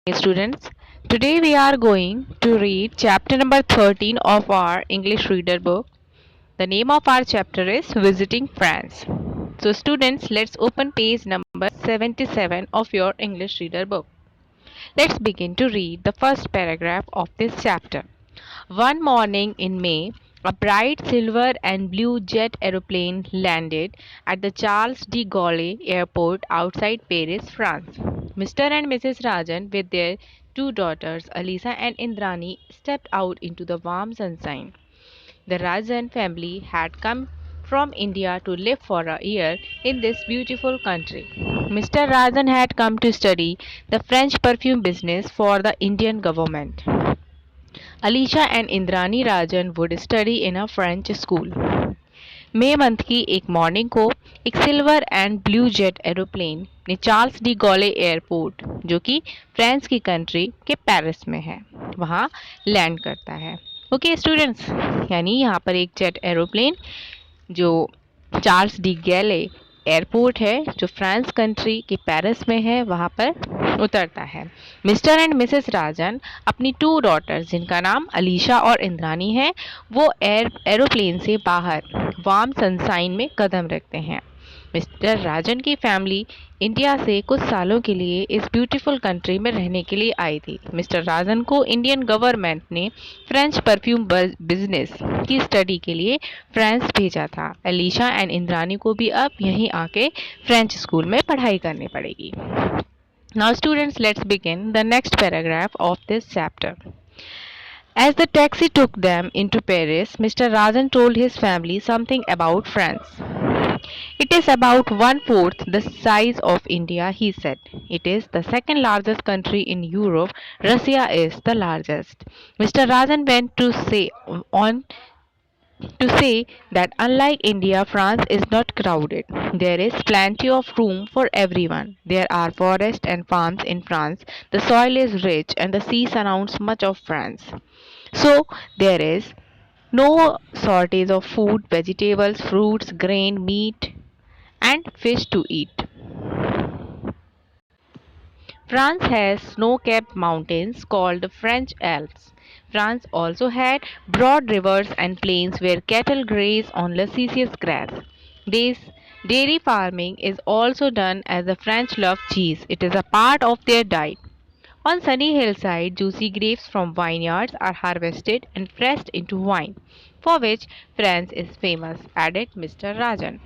Hey students, today we are going to read chapter number 13 of our English reader book. The name of our chapter is Visiting France. So students, let's open page number 77 of your English reader book. Let's begin to read the first paragraph of this chapter. One morning in May, a bright silver and blue jet aeroplane landed at the Charles de Gaulle airport outside Paris, France. Mr. and Mrs. Rajan, with their two daughters, Alisa and Indrani, stepped out into the warm sunshine. The Rajan family had come from India to live for a year in this beautiful country. Mr. Rajan had come to study the French perfume business for the Indian government. Alisha and Indrani Rajan would study in a French school. मई month की एक morning को एक silver and blue jet aeroplane ने Charles de Gaulle airport, जो कि France की country के पेरिस में है, वहाँ लैंड करता है। ओके स्टूडेंट्स, यानी यहाँ पर एक जेट एरोप्लेन जो चार्ल्स डी गैले एयरपोर्ट है जो फ्रांस कंट्री के पेरिस में है, वहाँ पर उतरता है। मिस्टर एंड मिसेस राजन अपनी टू डॉटर्स, जिनका नाम अलीशा और इंद्रानी है, वो एरोप्लेन से बाहर वार्म सनशाइन में कदम रखते हैं। मिस्टर राजन की फैमिली इंडिया से कुछ सालों के लिए इस ब्यूटीफुल कंट्री में रहने के लिए आई थी। मिस्टर राजन को इंडियन गवर्नमेंट ने फ्रेंच परफ्यूम बिजनेस की स्टडी के लिए फ्रांस भेजा था। अलीशा एंड इंद्रानी को भी अब यहीं आके फ्रेंच स्कूल में पढ़ाई करनी पड़ेगी। Now students, let's begin the next paragraph of this chapter. As the taxi took them into Paris, Mr. Rajan told his family something about France. It is about one-fourth the size of India, he said. It is the second largest country in Europe. Russia is the largest. Mr. Rajan went on to say that unlike India, France is not crowded. There is plenty of room for everyone. There are forests and farms in France. The soil is rich and the sea surrounds much of France. So there is no shortage of food, vegetables, fruits, grain, meat, and fish to eat. France has snow-capped mountains called the French Alps. France also had broad rivers and plains where cattle graze on luscious grass. This dairy farming is also done as the French love cheese. It is a part of their diet. On sunny hillside, juicy grapes from vineyards are harvested and pressed into wine, for which France is famous, added Mr. Rajan.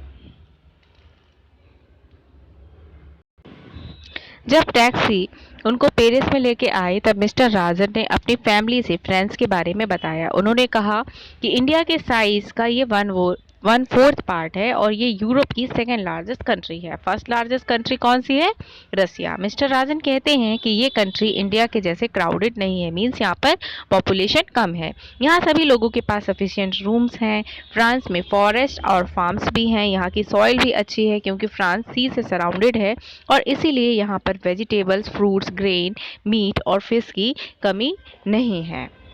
जब taxi उनको Paris में लेके आई तब mister राजन ने अपनी family से France के बारे में बताया। उन्होंने कहा कि इंडिया के साइज का ये वन फोर्थ पार्ट है और ये यूरोप की सेकेंड लार्जेस्ट कंट्री है। फर्स्ट लार्जेस्ट कंट्री कौन सी है? रसिया। मिस्टर राजन कहते हैं कि ये कंट्री इंडिया के जैसे क्राउडेड नहीं है, मीन्स यहाँ पर पॉपुलेशन कम है। यहाँ सभी लोगों के पास सफिशिएंट रूम्स हैं। फ्रांस में फॉरेस्ट और फार्म्स भी हैं। यहाँ की सॉइल भी अच्छी है क्योंकि फ्रांस सी से सराउंडेड है और इसीलिए यहाँ पर वेजिटेबल्स, फ्रूट्स, ग्रेन, मीट और फिश की कमी नहीं है।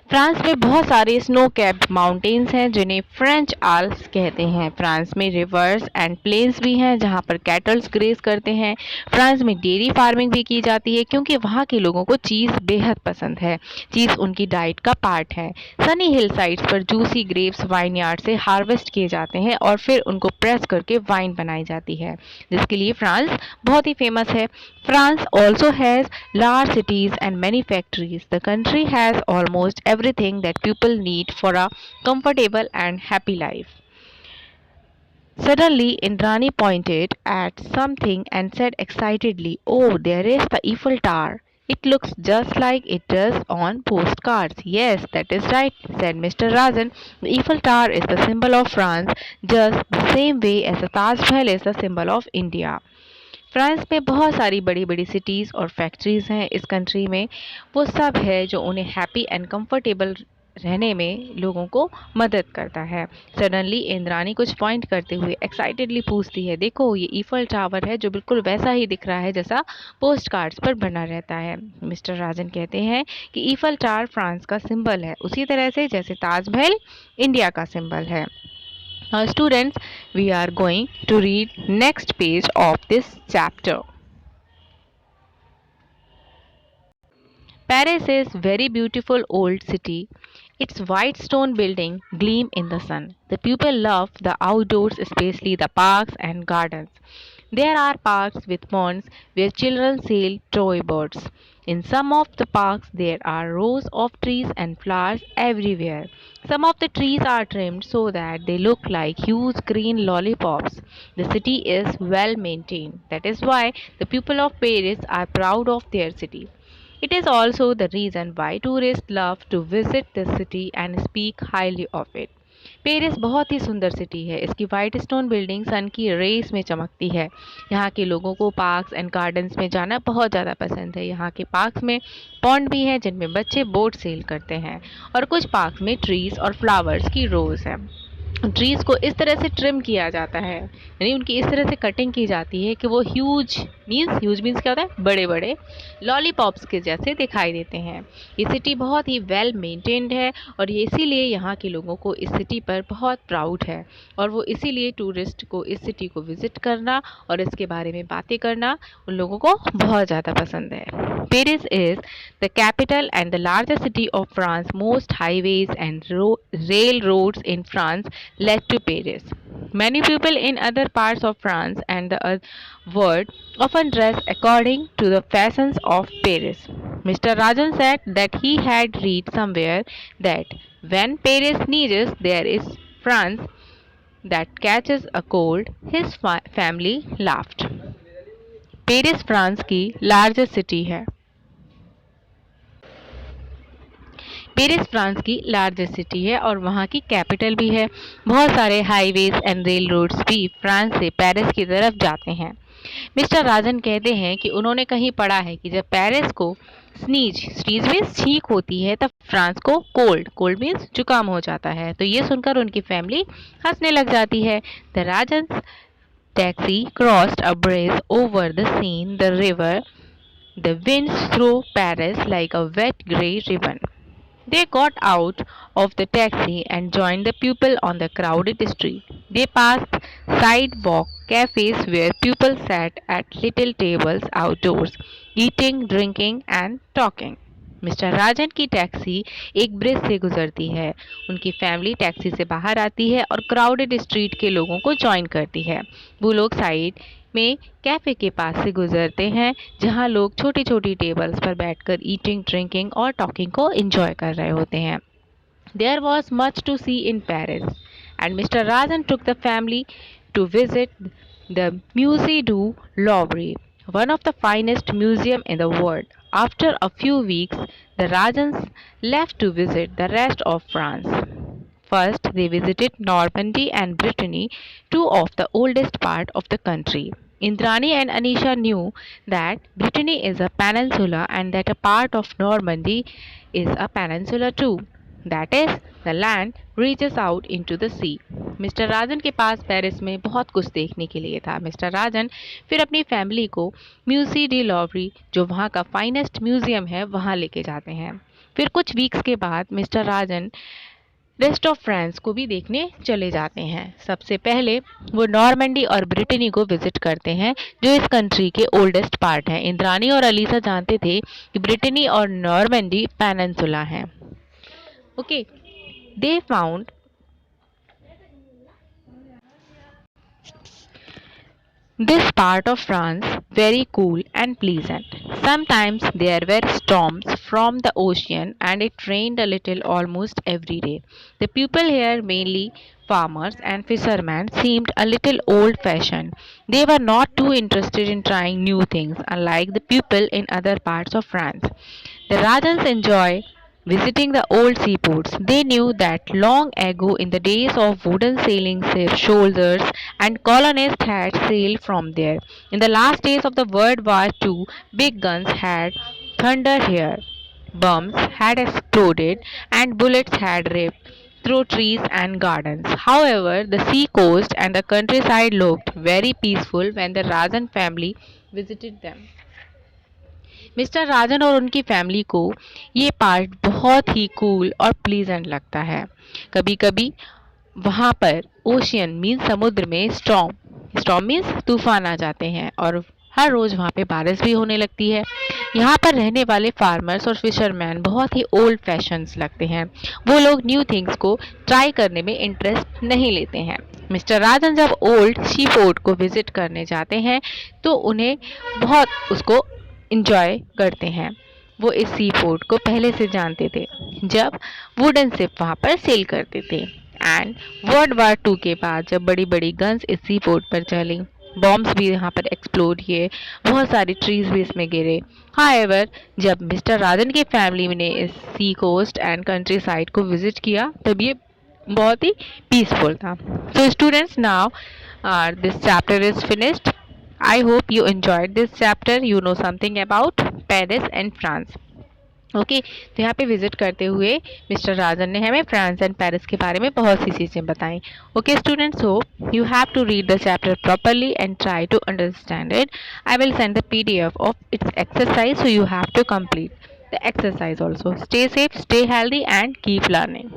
फ्रांस में बहुत सारे स्नो कैप्ड माउंटेन्स हैं जिन्हें फ्रेंच आल्प्स कहते हैं। फ्रांस में रिवर्स एंड प्लेन्स भी हैं जहाँ पर कैटल्स ग्रेज करते हैं। फ्रांस में डेयरी फार्मिंग भी की जाती है क्योंकि वहाँ के लोगों को चीज़ बेहद पसंद है। चीज़ उनकी डाइट का पार्ट है। सनी हिल साइड्स पर जूसी ग्रेप्स वाइन यार्ड से हार्वेस्ट किए जाते हैं और फिर उनको प्रेस करके वाइन बनाई जाती है, जिसके लिए फ्रांस बहुत ही फेमस है। France also has large cities and many factories. The country has almost everything that people need for a comfortable and happy life. Suddenly, Indrani pointed at something and said excitedly, "Oh, there is the Eiffel Tower. It looks just like it does on postcards." "Yes, that is right," said Mr. Rajan. "The Eiffel Tower is the symbol of France, just the same way as the Taj Mahal is the symbol of India." France में बहुत सारी बड़ी बड़ी cities और factories हैं इस country में। वो सब है जो उन्हें हैप्पी एंड कंफर्टेबल रहने में लोगों को मदद करता है। सडनली इंद्रानी कुछ पॉइंट करते हुए एक्साइटेडली पूछती है, "देखो, ये ईफल टावर है जो बिल्कुल वैसा ही दिख रहा है जैसा पोस्ट कार्ड्स पर बना रहता है।" मिस्टर राजन कहते हैं कि ईफल टावर फ्रांस का सिंबल है, उसी तरह से जैसे ताजमहल इंडिया का सिंबल है। Now students, we are going to read next page of this chapter. Paris is very beautiful old city. Its white stone building gleam in the sun. The people love the outdoors, especially the parks and gardens. There are parks with ponds where children sail toy boats. In some of the parks there are rows of trees and flowers everywhere. Some of the trees are trimmed so that they look like huge green lollipops. The city is well maintained. That is why the people of Paris are proud of their city. It is also the reason why tourists love to visit this city and speak highly of it. Paris बहुत ही सुंदर city है। इसकी white stone building सन की race में चमकती है। यहाँ के लोगों को पार्क्स एंड गार्डन्स में जाना बहुत ज़्यादा पसंद है। यहाँ के पार्क्स में पॉन्ड भी हैं जिनमें बच्चे बोट सेल करते हैं और कुछ पार्क्स में ट्रीज और फ्लावर्स की रोज है। ट्रीज को इस तरह से ट्रिम किया जाता है, यानी उनकी इस तरह से कटिंग की जाती है कि वो ह्यूज मीन्स क्या होता है, बड़े बड़े लॉलीपॉप्स के जैसे दिखाई देते हैं। ये सिटी बहुत ही वेल मेंटेन्ड है और ये इसीलिए यहाँ के लोगों को इस सिटी पर बहुत प्राउड है और वो इसीलिए टूरिस्ट को इस सिटी को विजिट करना और इसके बारे में बातें करना उन लोगों को बहुत ज़्यादा पसंद है। Paris is the capital and the largest city of France. Most highways and railroads in France led to Paris. Many people in other parts of France and the world often dress according to the fashions of Paris. Mr. Rajan said that he had read somewhere that when Paris sneezes, there is France that catches a cold. His family laughed. Paris France की largest city है। Paris France की largest city है और वहाँ की capital भी है। बहुत सारे हाईवेज एंड रेल रोड्स भी फ्रांस से पेरिस की तरफ जाते हैं। मिस्टर राजन कहते हैं कि उन्होंने कहीं पढ़ा है कि जब पेरिस को स्नीज मीन्स छींक होती है तब फ्रांस को कोल्ड मीन्स जुकाम हो जाता है। तो ये सुनकर उनकी फैमिली हंसने लग जाती है। The Rajan taxi crossed a bridge over the Seine, the river. The winds through Paris like a wet grey ribbon. They got out of the taxi and joined the people on the crowded street. They passed sidewalk cafes where people sat at little tables outdoors, eating, drinking, and talking. Mr Rajan की taxi एक bridge से गुजरती है। उनकी family taxi से बाहर आती है और क्राउडेड स्ट्रीट के लोगों को ज्वाइन करती है। वो लोग साइड में कैफ़े के पास से गुजरते हैं जहां लोग छोटी छोटी टेबल्स पर बैठकर ईटिंग, ड्रिंकिंग और टॉकिंग को एंजॉय कर रहे होते हैं। There was much to see in Paris, and Mr. Rajan took the family to visit the Musée du Louvre, one of the finest museums in the world. After a few weeks, the Rajans left to visit the rest of France. First, they visited Normandy and Brittany, two of the oldest part of the country. Indrani and Anisha knew that Brittany is a peninsula and that a part of Normandy is a peninsula too. That is, the land reaches out into the sea. Mister Rajan के पास Paris में बहुत कुछ देखने के लिए था। Mister राजन फिर अपनी फैमिली को म्यूसी डी लॉवरी, जो वहाँ का फाइनेस्ट म्यूजियम है, वहाँ लेके जाते हैं। फिर कुछ वीक्स के बाद mister Rajan rest of France को भी देखने चले जाते हैं। सबसे पहले वो नॉर्मंडी और ब्रिटेनी को विजिट करते हैं जो इस कंट्री के ओल्डेस्ट पार्ट है। इंद्रानी और अलीसा जानते थे कि ब्रिटेनी और नॉर्मंडी पेनिनसुला हैं। Okay, they found this part of France very cool and pleasant. Sometimes there were storms from the ocean and it rained a little almost every day. The people here, mainly farmers and fishermen, seemed a little old fashioned. They were not too interested in trying new things, unlike the people in other parts of France. The Rajans enjoy visiting the old seaports. They knew that long ago, in the days of wooden sailing ships, soldiers and colonists had sailed from there. In the last days of the World War II, big guns had thundered here. Bombs had exploded and bullets had ripped through trees and gardens. However, the sea coast and the countryside looked very peaceful when the Rajan family visited them. Mister Rajan और उनकी family को ये part बहुत ही cool और pleasant लगता है। कभी कभी वहाँ पर ओशियन मीन्स समुद्र में स्टॉर्म मीन्स तूफान आ जाते हैं और हर रोज़ वहाँ पे बारिश भी होने लगती है। यहाँ पर रहने वाले फार्मर्स और फिशरमैन बहुत ही ओल्ड फैशंस लगते हैं। वो लोग न्यू थिंग्स को ट्राई करने में इंटरेस्ट नहीं लेते हैं। मिस्टर राजन जब ओल्ड शी फोर्ट को विजिट करने जाते हैं तो उन्हें बहुत उसको इंजॉय करते हैं। वो इस सी फोर्ट को पहले से जानते थे जब वुडन शिप वहाँ पर सेल करते थे। एंड वर्ल्ड वार 2 के बाद जब बड़ी बड़ी गन्स इस सी फोर्ट पर चली, बॉम्ब्स भी यहाँ पर एक्सप्लोड किए, बहुत सारी ट्रीज भी इसमें गिरे। हाउएवर जब मिस्टर राजन की फैमिली ने इस सी कोस्ट एंड कंट्री साइड को विजिट किया तब ये बहुत ही पीसफुल था। So students, now this chapter is finished. I hope you enjoyed this chapter. You know something about Paris and France. Okay, तो यहाँ पे विजिट करते हुए मिस्टर राजन ने हमें फ्रांस एंड पेरिस के बारे में बहुत सी चीज़ें बताई। ओके स्टूडेंट्स, हो you have to read the chapter properly and try to understand it. I will send the PDF of its exercise, so you have to complete the exercise also. Stay safe, stay healthy and keep learning.